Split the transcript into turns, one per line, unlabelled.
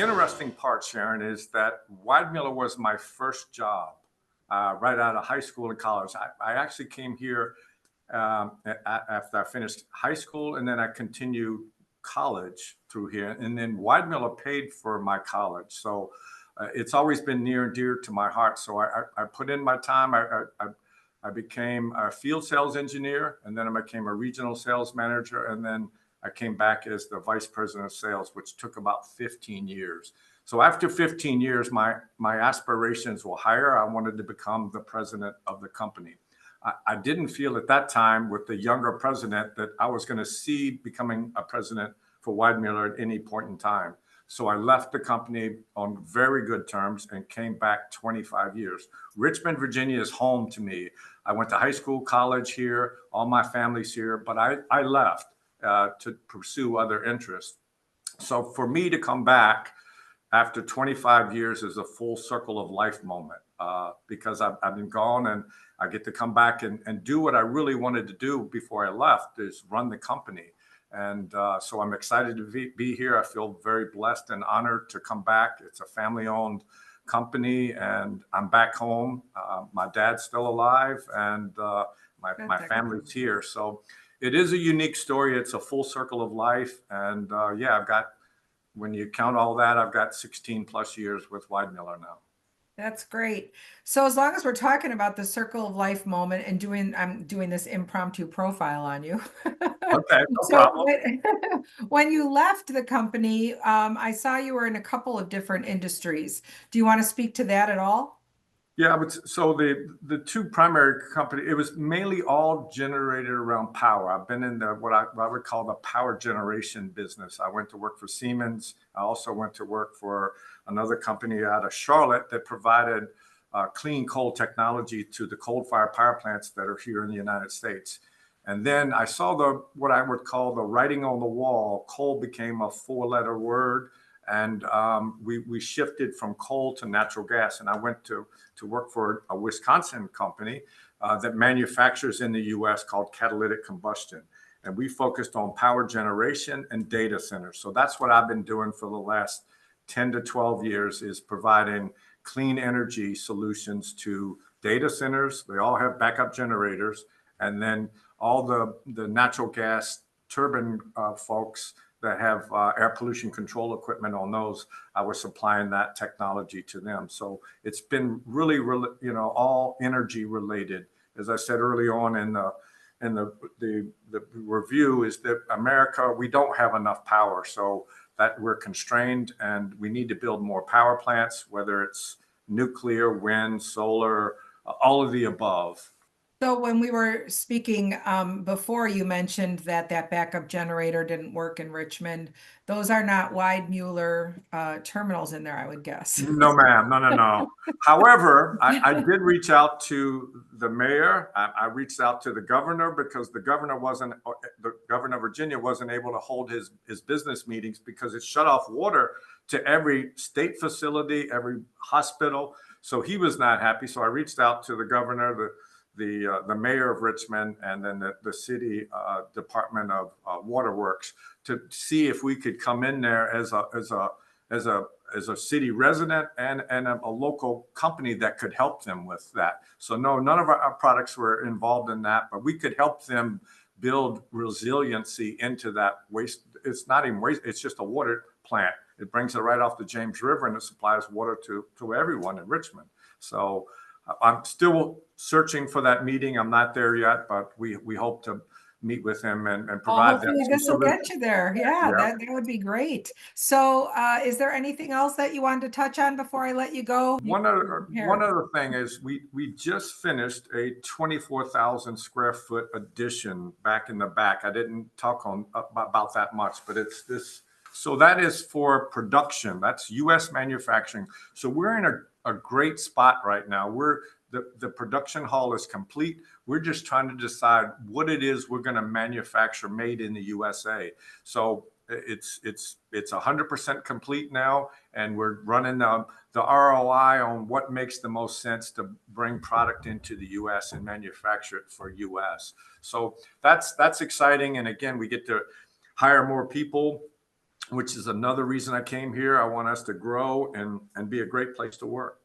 The interesting part, Sharon, is that Weidmüller was my first job right out of high school and college. I actually came here after I finished high school, and then I continued college through here. And then Weidmüller paid for my college. So it's always been near and dear to my heart. So I put in my time. I became a field sales engineer, and then I became a regional sales manager, and then I came back as the vice president of sales, which took about 15 years. So after 15 years, my aspirations were higher. I wanted to become the president of the company. I didn't feel at that time with the younger president that I was going to see becoming a president for Weidmüller at any point in time. So I left the company on very good terms and came back 25 years. Richmond, Virginia is home to me. I went to high school, college here, all my family's here, but I left to pursue other interests. So for me to come back after 25 years is a full circle of life moment because I've been gone, and I get to come back and do what I really wanted to do before I left, is run the company. And so I'm excited to be here. I feel very blessed and honored to come back. It's a family-owned company, and I'm back home. My dad's still alive, and my family's here. So it is a unique story. It's a full circle of life. And yeah, I've got, when you count all that, I've got 16 plus years with Weidmüller now.
That's great. So as long as we're talking about the circle of life moment and I'm doing this impromptu profile on you.
Okay, no problem.
When you left the company, I saw you were in a couple of different industries. Do you want to speak to that at all?
Yeah, but so the two primary company, it was mainly all generated around power. I've been in the what I would call the power generation business. I went to work for Siemens. I also went to work for another company out of Charlotte that provided clean coal technology to the coal-fired power plants that are here in the United States. And then I saw what I would call the writing on the wall. Coal became a four-letter word. And we shifted from coal to natural gas. And I went to work for a Wisconsin company that manufactures in the US called Catalytic Combustion. And we focused on power generation and data centers. So that's what I've been doing for the last 10 to 12 years, is providing clean energy solutions to data centers. They all have backup generators. And then all the natural gas turbine folks that have air pollution control equipment on those, I was supplying that technology to them. So it's been really, all energy related. As I said early on in the review, is that America, we don't have enough power, so that we're constrained, and we need to build more power plants, whether it's nuclear, wind, solar, all of the above.
So when we were speaking before, you mentioned that backup generator didn't work in Richmond. Those are not Weidmüller terminals in there, I would guess.
No, ma'am. No. However, I did reach out to the mayor. I reached out to the governor, because the governor of Virginia wasn't able to hold his business meetings because it shut off water to every state facility, every hospital. So he was not happy. So I reached out to the governor, the mayor of Richmond, and then the city Department of Waterworks, to see if we could come in there as a city resident and a local company that could help them with that. So no, none of our products were involved in that, but we could help them build resiliency into that waste. It's not even waste, it's just a water plant. It brings it right off the James River, and it supplies water to everyone in Richmond. So I'm still searching for that meeting. I'm not there yet, but we hope to meet with him and provide that.
This will get you there. Yeah. That would be great. So is there anything else that you wanted to touch on before I let you go?
One other thing is we just finished a 24,000 square foot addition back in the back. I didn't talk about that much, but it's this. So that is for production. That's U.S. manufacturing. So we're in a great spot right now. The production hall is complete. We're just trying to decide what it is we're going to manufacture made in the USA. So it's 100% complete now, and we're running the ROI on what makes the most sense to bring product into the US and manufacture it for US. So that's exciting. And again, we get to hire more people. which is another reason I came here. I want us to grow and be a great place to work.